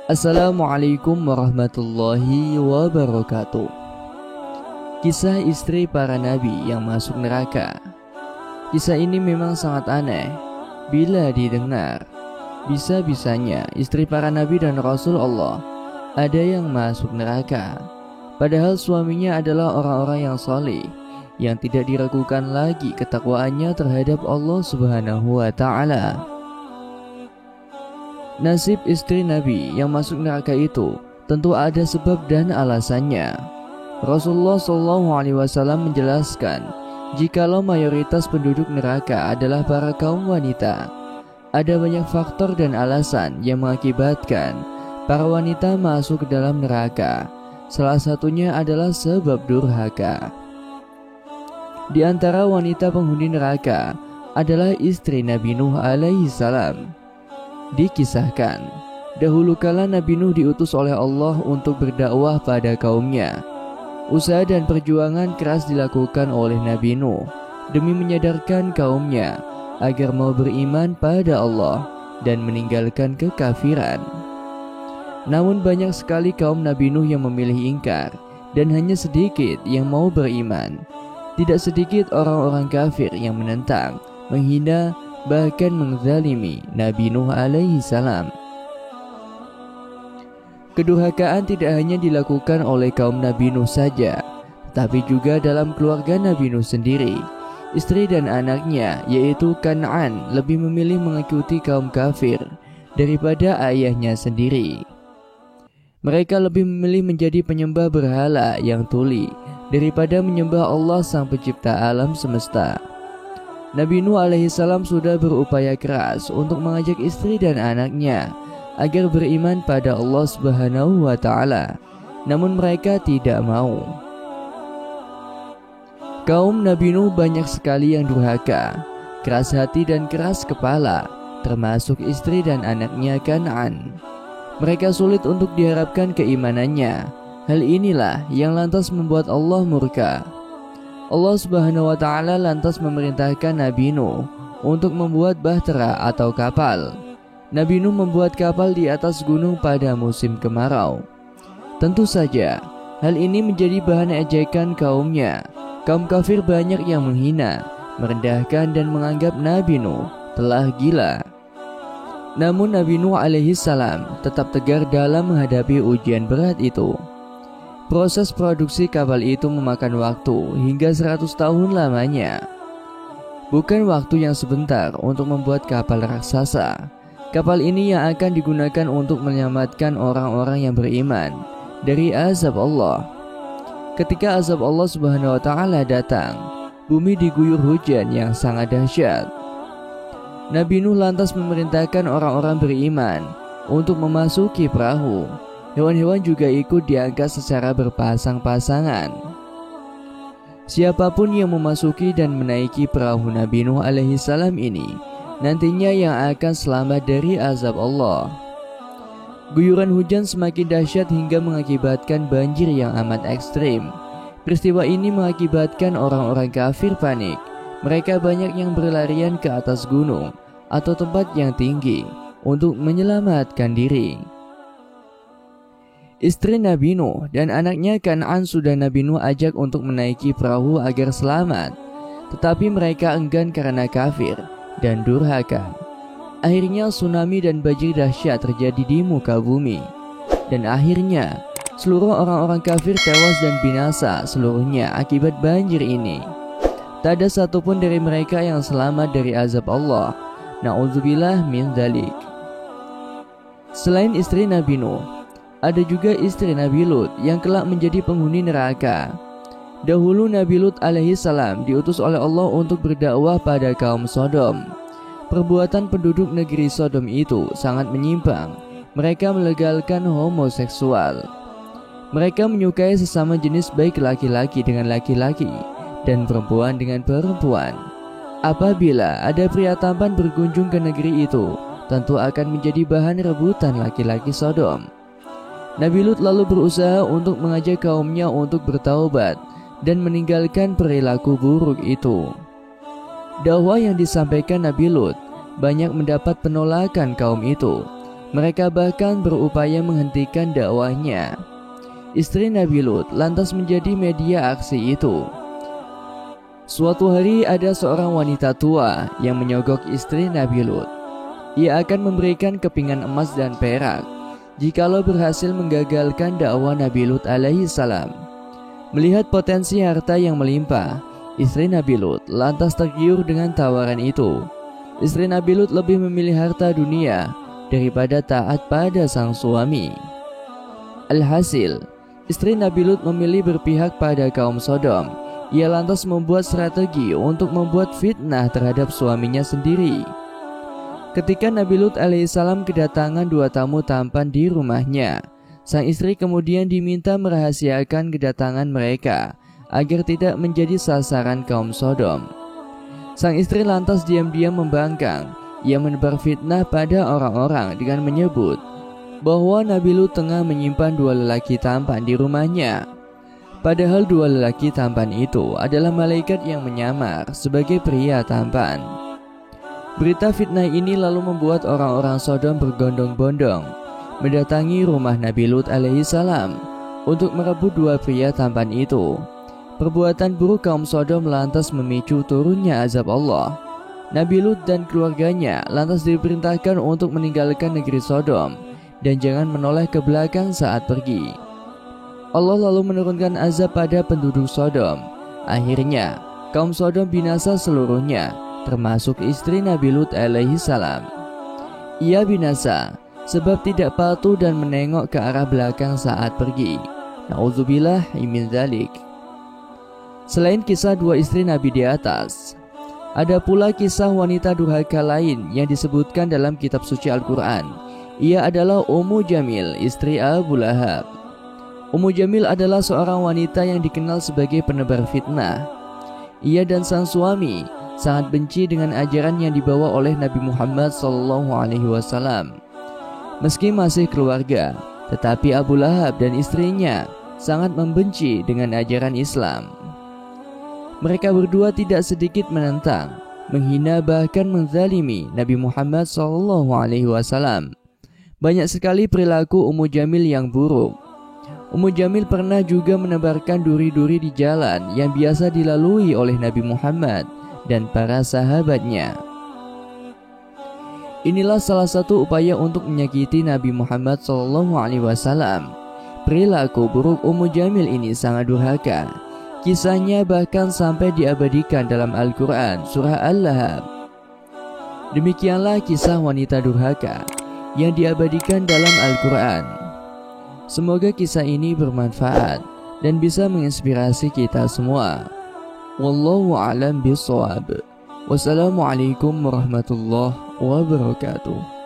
Assalamualaikum warahmatullahi wabarakatuh. Kisah istri para nabi yang masuk neraka. Kisah ini memang sangat aneh bila didengar. Bisa-bisanya istri para nabi dan rasul Allah ada yang masuk neraka, padahal suaminya adalah orang-orang yang saleh, yang tidak diragukan lagi ketakwaannya terhadap Allah Subhanahu wa ta'ala. Nasib istri Nabi yang masuk neraka itu tentu ada sebab dan alasannya. Rasulullah SAW menjelaskan, jikalau mayoritas penduduk neraka adalah para kaum wanita, ada banyak faktor dan alasan yang mengakibatkan para wanita masuk ke dalam neraka. Salah satunya adalah sebab durhaka. Di antara wanita penghuni neraka adalah istri Nabi Nuh alaihi salam. Dikisahkan, dahulu kala Nabi Nuh diutus oleh Allah untuk berdakwah pada kaumnya. Usaha dan perjuangan keras dilakukan oleh Nabi Nuh demi menyadarkan kaumnya agar mau beriman pada Allah dan meninggalkan kekafiran. Namun banyak sekali kaum Nabi Nuh yang memilih ingkar, dan hanya sedikit yang mau beriman. Tidak sedikit orang-orang kafir yang menentang, menghina, bahkan menzalimi Nabi Nuh alaihi salam. Kedurhakaan tidak hanya dilakukan oleh kaum Nabi Nuh saja, tapi juga dalam keluarga Nabi Nuh sendiri. Istri dan anaknya, yaitu Kan'an, lebih memilih mengikuti kaum kafir daripada ayahnya sendiri. Mereka lebih memilih menjadi penyembah berhala yang tuli daripada menyembah Allah sang pencipta alam semesta. Nabi Nuh alaihissalam sudah berupaya keras untuk mengajak istri dan anaknya agar beriman pada Allah Subhanahu wa ta'ala, namun mereka tidak mau. Kaum Nabi Nuh banyak sekali yang durhaka, keras hati dan keras kepala, termasuk istri dan anaknya Kan'an. Mereka sulit untuk diharapkan keimanannya. Hal inilah yang lantas membuat Allah murka. Allah Subhanahu wa ta'ala lantas memerintahkan Nabi Nuh untuk membuat bahtera atau kapal. Nabi Nuh membuat kapal di atas gunung pada musim kemarau. Tentu saja hal ini menjadi bahan ejekan kaumnya. Kaum kafir banyak yang menghina, merendahkan dan menganggap Nabi Nuh telah gila. Namun Nabi Nuh alaihi salam tetap tegar dalam menghadapi ujian berat itu. Proses produksi kapal itu memakan waktu hingga 100 tahun lamanya. Bukan waktu yang sebentar untuk membuat kapal raksasa. Kapal ini yang akan digunakan untuk menyelamatkan orang-orang yang beriman dari azab Allah. Ketika azab Allah Subhanahu wa ta'ala datang, bumi diguyur hujan yang sangat dahsyat. Nabi Nuh lantas memerintahkan orang-orang beriman untuk memasuki perahu. Hewan-hewan juga ikut diangkat secara berpasang-pasangan. Siapapun yang memasuki dan menaiki perahu Nabi Nuh alaihi salam ini, nantinya yang akan selamat dari azab Allah. Guyuran hujan semakin dahsyat hingga mengakibatkan banjir yang amat ekstrim. Peristiwa ini mengakibatkan orang-orang kafir panik. Mereka banyak yang berlarian ke atas gunung atau tempat yang tinggi untuk menyelamatkan diri. Istri Nabi Nuh dan anaknya Kan'an sudah Nabi Nuh ajak untuk menaiki perahu agar selamat, tetapi mereka enggan karena kafir dan durhaka. Akhirnya tsunami dan banjir dahsyat terjadi di muka bumi, dan akhirnya seluruh orang-orang kafir tewas dan binasa seluruhnya akibat banjir ini. Tak ada satupun dari mereka yang selamat dari azab Allah. Na'udzubillah min dzalik. Selain istri Nabi Nuh, ada juga istri Nabi Lut yang kelak menjadi penghuni neraka. Dahulu Nabi Lut alaihi salam diutus oleh Allah untuk berdakwah pada kaum Sodom. Perbuatan penduduk negeri Sodom itu sangat menyimpang. Mereka melegalkan homoseksual. Mereka menyukai sesama jenis, baik laki-laki dengan laki-laki dan perempuan dengan perempuan. Apabila ada pria tampan berkunjung ke negeri itu, tentu akan menjadi bahan rebutan laki-laki Sodom. Nabi Lut lalu berusaha untuk mengajak kaumnya untuk bertaubat dan meninggalkan perilaku buruk itu. Dakwah yang disampaikan Nabi Lut banyak mendapat penolakan kaum itu. Mereka bahkan berupaya menghentikan dakwahnya. Istri Nabi Lut lantas menjadi media aksi itu. Suatu hari ada seorang wanita tua yang menyogok istri Nabi Lut. Ia akan memberikan kepingan emas dan perak jikalau berhasil menggagalkan dakwah Nabi Lut alaihi salam. Melihat potensi harta yang melimpah, istri Nabi Lut lantas tergiur dengan tawaran itu. Istri Nabi Lut lebih memilih harta dunia daripada taat pada sang suami. Alhasil, istri Nabi Lut memilih berpihak pada kaum Sodom. Ia lantas membuat strategi untuk membuat fitnah terhadap suaminya sendiri. Ketika Nabi Lut alaihissalam kedatangan 2 tamu tampan di rumahnya, sang istri kemudian diminta merahasiakan kedatangan mereka agar tidak menjadi sasaran kaum Sodom. Sang istri lantas diam-diam membangkang. Ia menebar fitnah pada orang-orang dengan menyebut bahwa Nabi Lut tengah menyimpan 2 lelaki tampan di rumahnya. Padahal 2 lelaki tampan itu adalah malaikat yang menyamar sebagai pria tampan. Berita fitnah ini lalu membuat orang-orang Sodom berbondong-bondong mendatangi rumah Nabi Lut alaihissalam untuk merebut 2 pria tampan itu. Perbuatan buruk kaum Sodom lantas memicu turunnya azab Allah. Nabi Lut dan keluarganya lantas diperintahkan untuk meninggalkan negeri Sodom dan jangan menoleh ke belakang saat pergi. Allah lalu menurunkan azab pada penduduk Sodom. Akhirnya kaum Sodom binasa seluruhnya, termasuk istri Nabi Lut alaihi salam. Ia binasa sebab tidak patuh dan menengok ke arah belakang saat pergi. Nauzubillah min dzalik. Selain kisah 2 istri Nabi di atas, ada pula kisah wanita durhaka lain yang disebutkan dalam kitab suci Al-Quran. Ia adalah Ummu Jamil, istri Abu Lahab. Ummu Jamil adalah seorang wanita yang dikenal sebagai penebar fitnah. Ia dan sang suami sangat benci dengan ajaran yang dibawa oleh Nabi Muhammad SAW. Meski masih keluarga, tetapi Abu Lahab dan istrinya sangat membenci dengan ajaran Islam. Mereka berdua tidak sedikit menentang, menghina bahkan menzalimi Nabi Muhammad SAW. Banyak sekali perilaku Ummu Jamil yang buruk. Ummu Jamil pernah juga menebarkan duri-duri di jalan yang biasa dilalui oleh Nabi Muhammad dan para sahabatnya. Inilah salah satu upaya untuk menyakiti Nabi Muhammad SAW. Perilaku buruk Ummu Jamil ini sangat durhaka. Kisahnya bahkan sampai diabadikan dalam Al-Quran surah Al-Lahab. Demikianlah kisah wanita durhaka yang diabadikan dalam Al-Quran. Semoga kisah ini bermanfaat dan bisa menginspirasi kita semua. Wallahu a'lam bishawab. Wassalamualaikum warahmatullahi wabarakatuh.